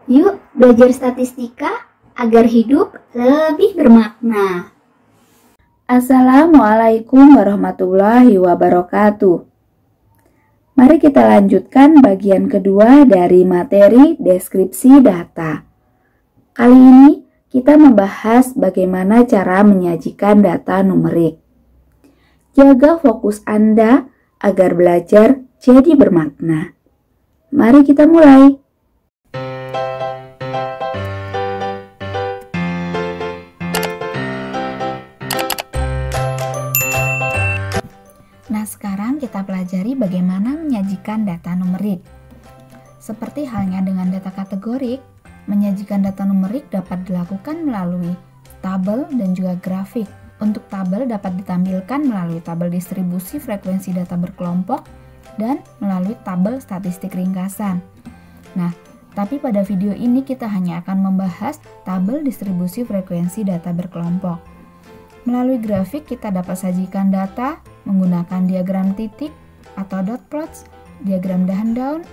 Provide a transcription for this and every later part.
Yuk belajar statistika agar hidup lebih bermakna. Assalamualaikum warahmatullahi wabarakatuh. Mari kita lanjutkan bagian kedua dari materi deskripsi data. Kali ini kita membahas bagaimana cara menyajikan data numerik. Jaga fokus Anda agar belajar jadi bermakna. Mari kita mulai. Nah, sekarang kita pelajari bagaimana menyajikan data numerik. Seperti halnya dengan data kategorik, menyajikan data numerik dapat dilakukan melalui tabel dan juga grafik. Untuk tabel dapat ditampilkan melalui tabel distribusi frekuensi data berkelompok dan melalui tabel statistik ringkasan. Nah, tapi pada video ini kita hanya akan membahas tabel distribusi frekuensi data berkelompok. Melalui grafik kita dapat sajikan data menggunakan diagram titik atau dot plots, diagram daun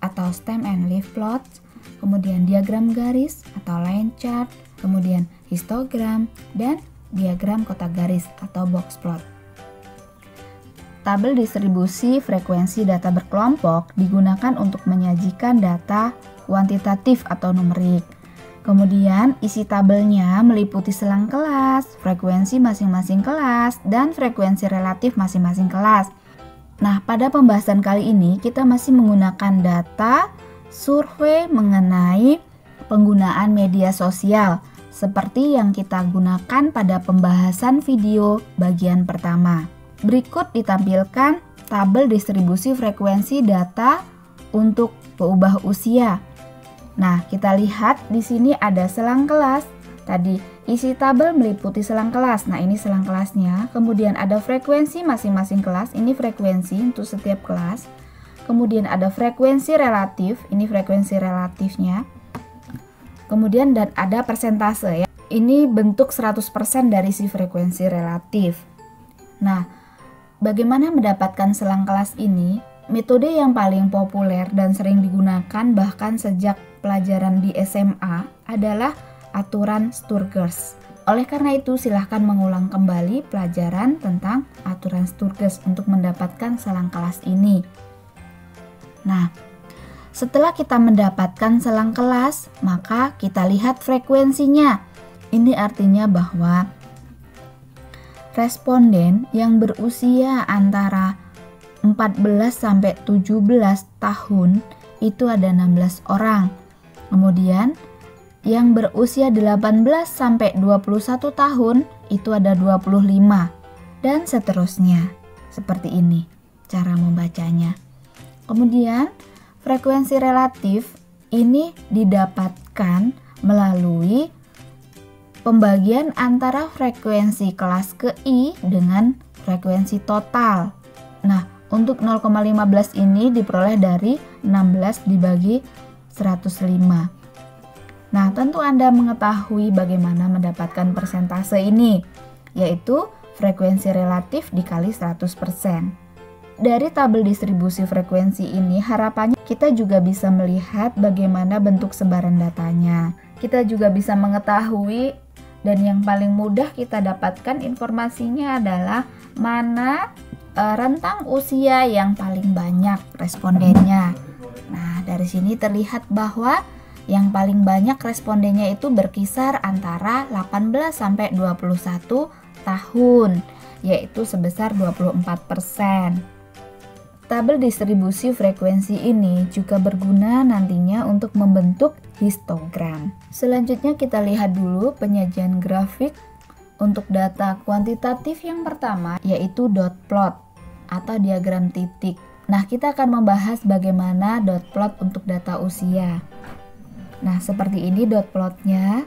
atau stem and leaf plots, kemudian diagram garis atau line chart, kemudian histogram, dan diagram kotak garis atau box plot. Tabel distribusi frekuensi data berkelompok digunakan untuk menyajikan data kuantitatif atau numerik. Kemudian isi tabelnya meliputi selang kelas, frekuensi masing-masing kelas, dan frekuensi relatif masing-masing kelas. Nah, pada pembahasan kali ini kita masih menggunakan data survei mengenai penggunaan media sosial seperti yang kita gunakan pada pembahasan video bagian pertama. Berikut ditampilkan tabel distribusi frekuensi data untuk peubah usia. Nah, kita lihat di sini ada selang kelas. Tadi isi tabel meliputi selang kelas. Nah, ini selang kelasnya. Kemudian ada frekuensi masing-masing kelas. Ini frekuensi untuk setiap kelas. Kemudian ada frekuensi relatif. Ini frekuensi relatifnya. Kemudian dan ada persentase ya. Ini bentuk 100% dari si frekuensi relatif. Nah, bagaimana mendapatkan selang kelas ini? Metode yang paling populer dan sering digunakan bahkan sejak pelajaran di SMA adalah aturan Sturges. Oleh karena itu, silahkan mengulang kembali pelajaran tentang aturan Sturges untuk mendapatkan selang kelas ini. Nah, setelah kita mendapatkan selang kelas, maka kita lihat frekuensinya. Ini artinya bahwa responden yang berusia antara 14 sampai 17 tahun itu ada 16 orang. Kemudian yang berusia 18 sampai 21 tahun itu ada 25 dan seterusnya. Seperti ini cara membacanya. Kemudian frekuensi relatif ini didapatkan melalui pembagian antara frekuensi kelas KI dengan frekuensi total. Nah, untuk 0,15 ini diperoleh dari 16 dibagi 105. Nah, tentu Anda mengetahui bagaimana mendapatkan persentase ini, yaitu frekuensi relatif dikali 100%. Dari tabel distribusi frekuensi ini, harapannya kita juga bisa melihat bagaimana bentuk sebaran datanya. Kita juga bisa mengetahui dan yang paling mudah kita dapatkan informasinya adalah mana rentang usia yang paling banyak respondennya. Nah, dari sini terlihat bahwa yang paling banyak respondennya itu berkisar antara 18 sampai 21 tahun, yaitu sebesar 24%. Tabel distribusi frekuensi ini juga berguna nantinya untuk membentuk histogram. Selanjutnya kita lihat dulu penyajian grafik untuk data kuantitatif yang pertama, yaitu dot plot atau diagram titik. Nah, kita akan membahas bagaimana dot plot untuk data usia. Nah, seperti ini dot plotnya.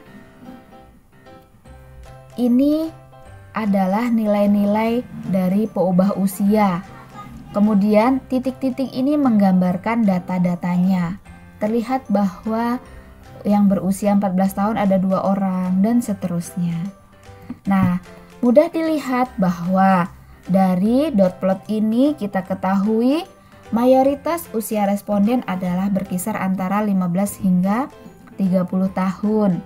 Ini adalah nilai-nilai dari peubah usia. Kemudian titik-titik ini menggambarkan data-datanya. Terlihat bahwa yang berusia 14 tahun ada 2 orang dan seterusnya. Nah, mudah dilihat bahwa dari dot plot ini kita ketahui Mayoritas usia responden adalah berkisar antara 15 hingga 30 tahun.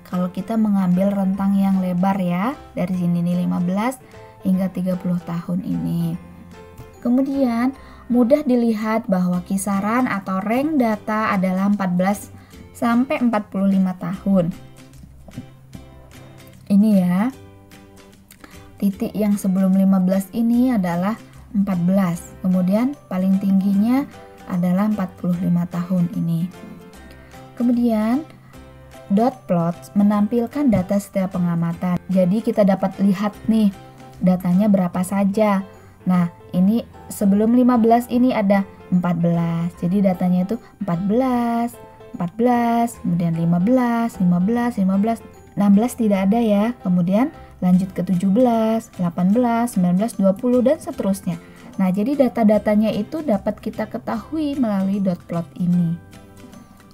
Kalau kita mengambil rentang yang lebar ya, dari sini nih 15 hingga 30 tahun ini. Kemudian mudah dilihat bahwa kisaran atau rank data adalah 14 sampai 45 tahun. Ini ya. Titik yang sebelum 15 ini adalah 14. Kemudian paling tingginya adalah 45 tahun ini. Kemudian dot plot menampilkan data setiap pengamatan. Jadi kita dapat lihat nih datanya berapa saja. Nah, ini sebelum 15 ini ada 14. Jadi datanya itu 14, 14, kemudian 15, 15, 15, 16 tidak ada ya. Kemudian lanjut ke 17, 18, 19, 20 dan seterusnya. Nah, jadi data-datanya itu dapat kita ketahui melalui dot plot ini.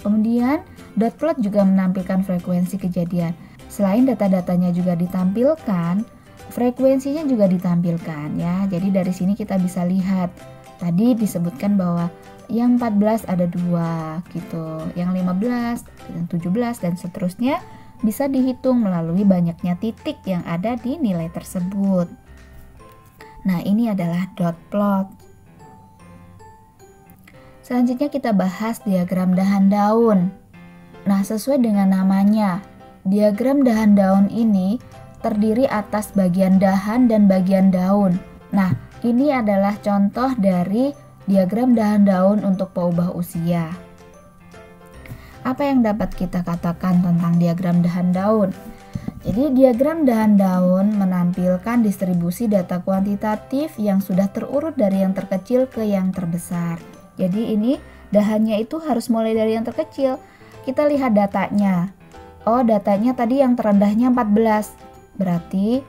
Kemudian dot plot juga menampilkan frekuensi kejadian. Selain data-datanya juga ditampilkan, frekuensinya juga ditampilkan ya. Jadi dari sini kita bisa lihat. Tadi disebutkan bahwa yang 14 ada 2 gitu. Yang 15, dan 17 dan seterusnya bisa dihitung melalui banyaknya titik yang ada di nilai tersebut. Nah, ini adalah dot plot. Selanjutnya kita bahas diagram dahan daun. Nah, sesuai dengan namanya, diagram dahan daun ini terdiri atas bagian dahan dan bagian daun. Nah, ini adalah contoh dari diagram dahan daun untuk peubah usia. Apa yang dapat kita katakan tentang diagram dahan daun? Jadi diagram dahan daun menampilkan distribusi data kuantitatif yang sudah terurut dari yang terkecil ke yang terbesar. Jadi ini dahannya itu harus mulai dari yang terkecil. Kita lihat datanya. Oh, datanya tadi yang terendahnya 14. Berarti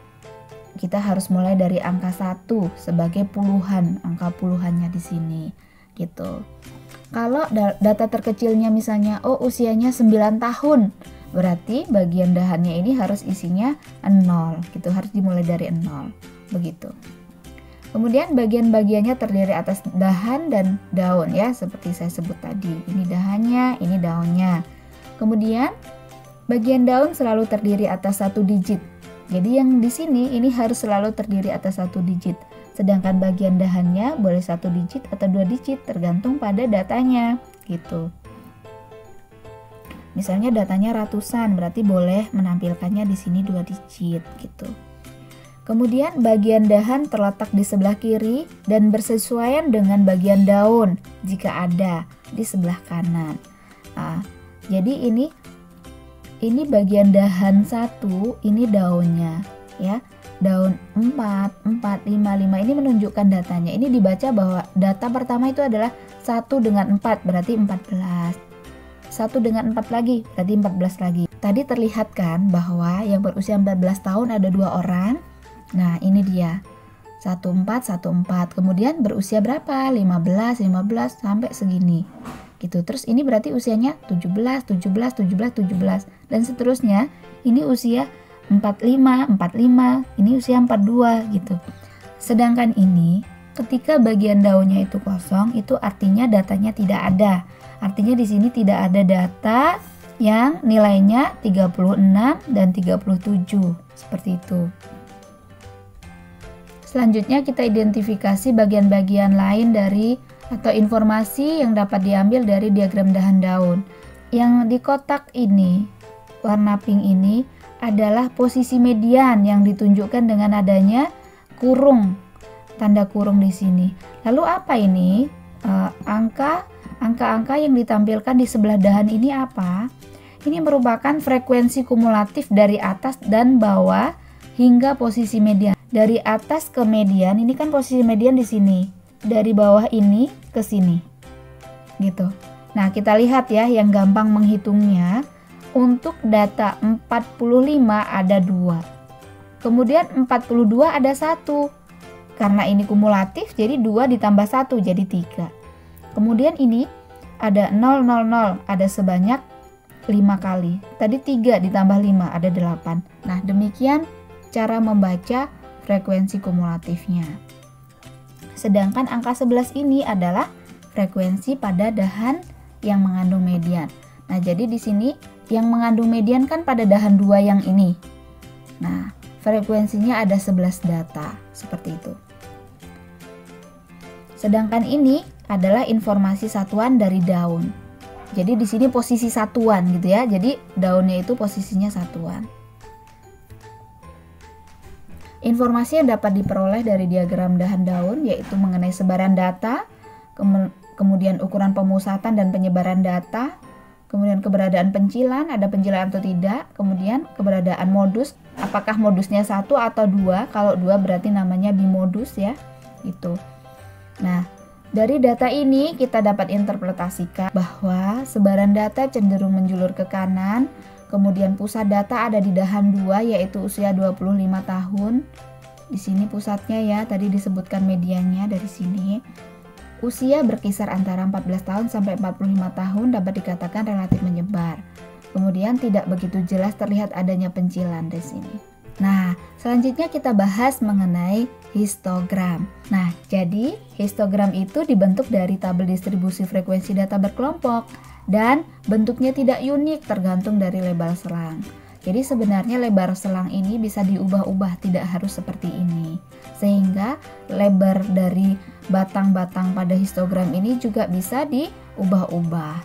kita harus mulai dari angka 1 sebagai puluhan, angka puluhannya di sini gitu. Kalau data terkecilnya misalnya usianya 9 tahun, berarti bagian dahannya ini harus isinya 0 gitu, harus dimulai dari 0 begitu. Kemudian bagian-bagiannya terdiri atas dahan dan daun ya, seperti saya sebut tadi. Ini dahannya, ini daunnya. Kemudian bagian daun selalu terdiri atas 1 digit. Jadi yang di sini ini harus selalu terdiri atas 1 digit. Sedangkan bagian dahannya boleh 1 digit atau 2 digit tergantung pada datanya gitu. Misalnya datanya ratusan, berarti boleh menampilkannya di sini 2 digit gitu. Kemudian bagian dahan terletak di sebelah kiri dan bersesuaian dengan bagian daun jika ada di sebelah kanan. Nah, jadi ini bagian dahan 1, ini daunnya ya. Daun 4, 5 ini menunjukkan datanya. Ini dibaca bahwa data pertama itu adalah 1 dengan 4 berarti 14. 1 dengan 4 lagi berarti 14 lagi. Tadi terlihat kan bahwa yang berusia 14 tahun ada 2 orang. Nah, ini dia. 14, 14. Kemudian berusia berapa? 15 sampai segini. Gitu. Terus ini berarti usianya 17 dan seterusnya. Ini usia 45, ini usia 42 gitu. Sedangkan ini ketika bagian daunnya itu kosong, itu artinya datanya tidak ada. Artinya di sini tidak ada data yang nilainya 36 dan 37. Seperti itu. Selanjutnya kita identifikasi bagian-bagian lain dari atau informasi yang dapat diambil dari diagram dahan daun. Yang di kotak ini, warna pink ini adalah posisi median yang ditunjukkan dengan adanya kurung, tanda kurung di sini. Lalu apa ini? Angka-angka yang ditampilkan di sebelah dahan ini apa? Ini merupakan frekuensi kumulatif dari atas dan bawah hingga posisi median. Dari atas ke median, ini kan posisi median di sini. Dari bawah ini ke sini. Gitu. Nah, kita lihat ya yang gampang menghitungnya. Untuk data 45 ada 2. Kemudian 42 ada 1. Karena ini kumulatif, jadi 2 ditambah 1 jadi 3. Kemudian ini ada 000, ada sebanyak 5 kali. Tadi 3 ditambah 5 ada 8. Nah, demikian cara membaca frekuensi kumulatifnya. Sedangkan angka 11 ini adalah frekuensi pada dahan yang mengandung median. Nah, jadi di sini yang mengandung median kan pada dahan 2 yang ini. Nah, frekuensinya ada 11 data, seperti itu. Sedangkan ini adalah informasi satuan dari daun. Jadi di sini posisi satuan gitu ya. Jadi daunnya itu posisinya satuan. Informasi yang dapat diperoleh dari diagram dahan daun yaitu mengenai sebaran data, kemudian ukuran pemusatan dan penyebaran data, kemudian keberadaan pencilan, ada pencilan atau tidak, kemudian keberadaan modus, apakah modusnya 1 atau 2, kalau 2 berarti namanya bimodus ya, itu. Nah, dari data ini kita dapat interpretasikan bahwa sebaran data cenderung menjulur ke kanan, kemudian pusat data ada di dahan 2 yaitu usia 25 tahun. Di sini pusatnya ya, tadi disebutkan mediannya dari sini. Usia berkisar antara 14 tahun sampai 45 tahun dapat dikatakan relatif menyebar. Kemudian tidak begitu jelas terlihat adanya pencilan di sini. Nah, selanjutnya kita bahas mengenai histogram. Nah, jadi histogram itu dibentuk dari tabel distribusi frekuensi data berkelompok dan bentuknya tidak unik tergantung dari lebar selang. Jadi sebenarnya lebar selang ini bisa diubah-ubah, tidak harus seperti ini. Sehingga lebar dari batang-batang pada histogram ini juga bisa diubah-ubah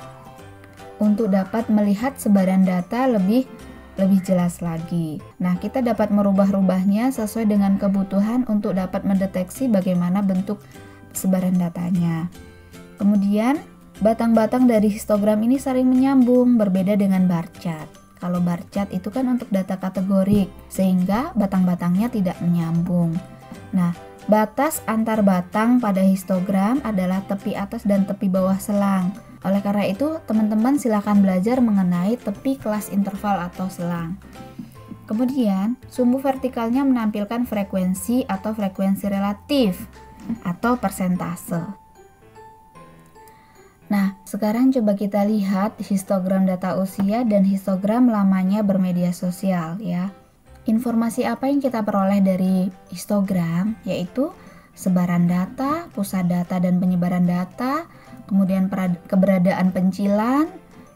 untuk dapat melihat sebaran data lebih jelas lagi. Nah, kita dapat merubah-rubahnya sesuai dengan kebutuhan untuk dapat mendeteksi bagaimana bentuk sebaran datanya. Kemudian, batang-batang dari histogram ini saling menyambung, berbeda dengan bar chart. Kalau bar chart itu kan untuk data kategorik, sehingga batang-batangnya tidak menyambung. Nah, batas antar batang pada histogram adalah tepi atas dan tepi bawah selang. Oleh karena itu, teman-teman silakan belajar mengenai tepi kelas interval atau selang. Kemudian, sumbu vertikalnya menampilkan frekuensi atau frekuensi relatif atau persentase. Nah, sekarang coba kita lihat histogram data usia dan histogram lamanya bermedia sosial ya. Informasi apa yang kita peroleh dari histogram yaitu sebaran data, pusat data dan penyebaran data, kemudian keberadaan pencilan,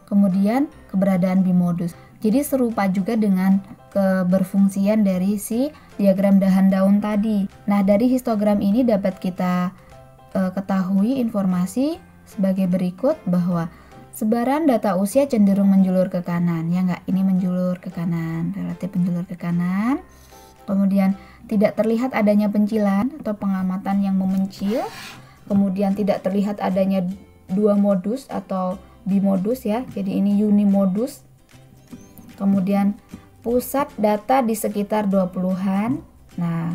kemudian keberadaan bimodus. Jadi serupa juga dengan keberfungsian dari si diagram dahan daun tadi. Nah, dari histogram ini dapat kita ketahui informasi sebagai berikut bahwa sebaran data usia cenderung menjulur ke kanan, ya enggak? Ini menjulur ke kanan, relatif menjulur ke kanan. Kemudian tidak terlihat adanya pencilan atau pengamatan yang memencil. Kemudian tidak terlihat adanya dua modus atau bimodus ya. Jadi ini unimodus. Kemudian pusat data di sekitar 20-an. Nah,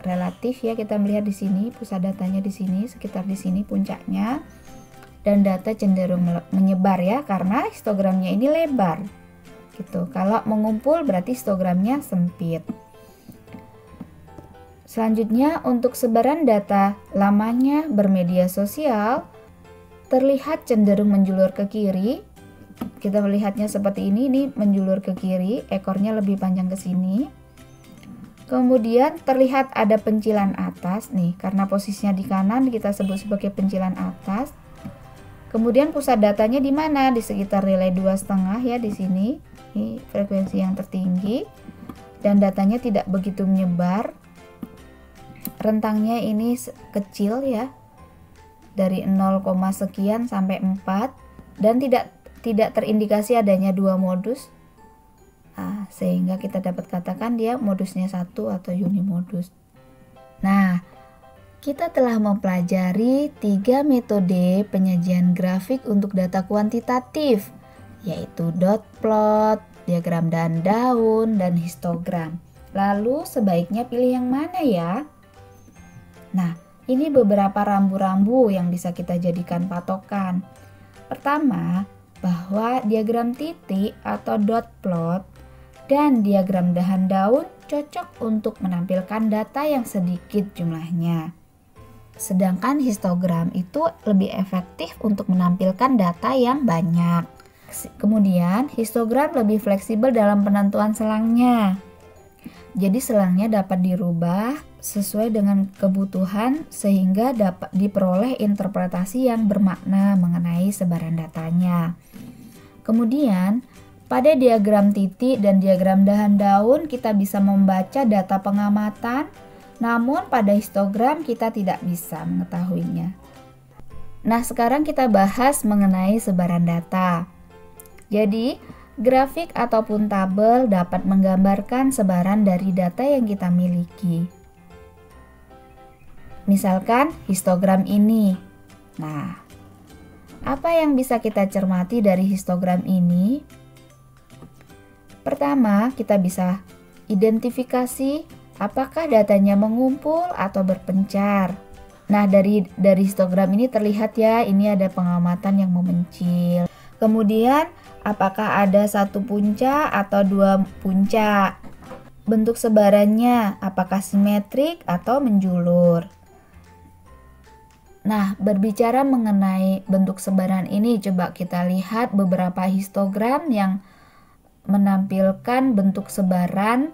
relatif ya, kita melihat di sini pusat datanya di sini, sekitar di sini puncaknya. Dan data cenderung menyebar ya, karena histogramnya ini lebar gitu. Kalau mengumpul berarti histogramnya sempit. Selanjutnya untuk sebaran data lamanya bermedia sosial terlihat cenderung menjulur ke kiri. Kita melihatnya seperti ini menjulur ke kiri, ekornya lebih panjang ke sini. Kemudian terlihat ada pencilan atas nih, karena posisinya di kanan kita sebut sebagai pencilan atas. Kemudian pusat datanya di mana? Di sekitar relay 2,5 ya, di sini. Ini frekuensi yang tertinggi dan datanya tidak begitu menyebar. Rentangnya ini kecil ya. Dari 0, sekian sampai 4 dan tidak terindikasi adanya dua modus. Nah, sehingga kita dapat katakan dia modusnya 1 atau unimodus. Nah, kita telah mempelajari 3 metode penyajian grafik untuk data kuantitatif, yaitu dot plot, diagram daun, dan histogram. Lalu sebaiknya pilih yang mana ya? Nah, ini beberapa rambu-rambu yang bisa kita jadikan patokan. Pertama, bahwa diagram titik atau dot plot dan diagram dahan daun cocok untuk menampilkan data yang sedikit jumlahnya. Sedangkan histogram itu lebih efektif untuk menampilkan data yang banyak. Kemudian, histogram lebih fleksibel dalam penentuan selangnya. Jadi selangnya dapat dirubah sesuai dengan kebutuhan sehingga dapat diperoleh interpretasi yang bermakna mengenai sebaran datanya. Kemudian, pada diagram titik dan diagram dahan daun kita bisa membaca data pengamatan, namun pada histogram kita tidak bisa mengetahuinya. Nah, sekarang kita bahas mengenai sebaran data. Jadi, grafik ataupun tabel dapat menggambarkan sebaran dari data yang kita miliki. Misalkan histogram ini. Nah, apa yang bisa kita cermati dari histogram ini? Pertama, kita bisa identifikasi apakah datanya mengumpul atau berpencar. Nah, dari histogram ini terlihat ya, ini ada pengamatan yang memencil. Kemudian, apakah ada satu puncak atau dua puncak? Bentuk sebarannya, apakah simetrik atau menjulur? Nah, berbicara mengenai bentuk sebaran ini, coba kita lihat beberapa histogram yang menampilkan bentuk sebaran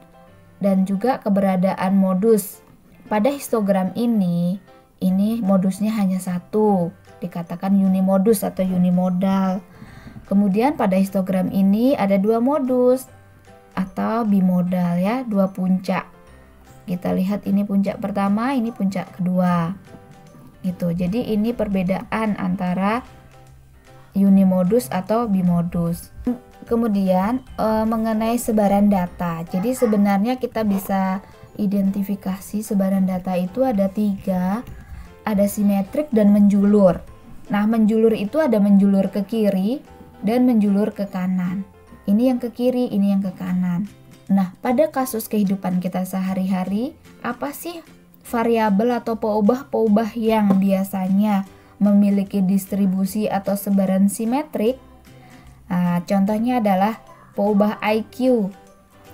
dan juga keberadaan modus. Pada histogram ini modusnya hanya satu, dikatakan unimodus atau unimodal. Kemudian pada histogram ini ada dua modus atau bimodal ya, dua puncak. Kita lihat ini puncak pertama, ini puncak kedua. Gitu. Jadi ini perbedaan antara unimodus atau bimodus. Kemudian mengenai sebaran data. Jadi sebenarnya kita bisa identifikasi sebaran data itu ada tiga, ada simetrik dan menjulur. Nah, menjulur itu ada menjulur ke kiri dan menjulur ke kanan. Ini yang ke kiri, ini yang ke kanan. Nah, pada kasus kehidupan kita sehari-hari, apa sih variabel atau peubah-peubah yang biasanya memiliki distribusi atau sebaran simetrik? Nah, contohnya adalah peubah IQ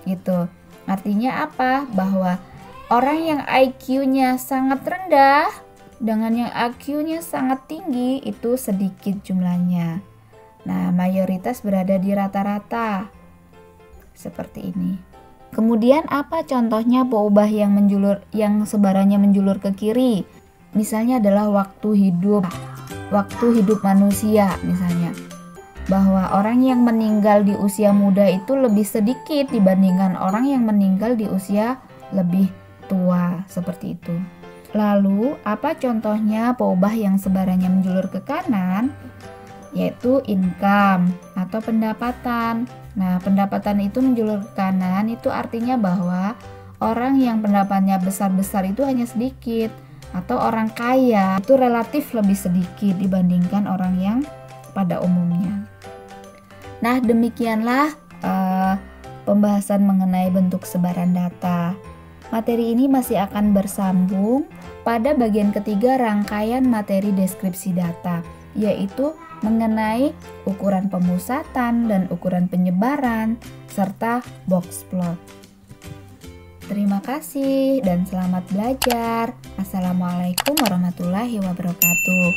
gitu. Artinya apa? Bahwa orang yang IQ-nya sangat rendah dengan yang IQ-nya sangat tinggi itu sedikit jumlahnya. Nah, mayoritas berada di rata-rata. Seperti ini. Kemudian apa contohnya peubah yang sebarannya menjulur ke kiri? Misalnya adalah waktu hidup manusia misalnya. Bahwa orang yang meninggal di usia muda itu lebih sedikit dibandingkan orang yang meninggal di usia lebih tua, seperti itu. Lalu, apa contohnya peubah yang sebarannya menjulur ke kanan? Yaitu income atau pendapatan. Nah, pendapatan itu menjulur ke kanan itu artinya bahwa orang yang pendapatannya besar-besar itu hanya sedikit, atau orang kaya itu relatif lebih sedikit dibandingkan orang yang pada umumnya. Nah, demikianlah pembahasan mengenai bentuk sebaran data. Materi ini masih akan bersambung pada bagian ketiga rangkaian materi deskripsi data, yaitu mengenai ukuran pemusatan dan ukuran penyebaran, serta box plot. Terima kasih dan selamat belajar. Assalamualaikum warahmatullahi wabarakatuh.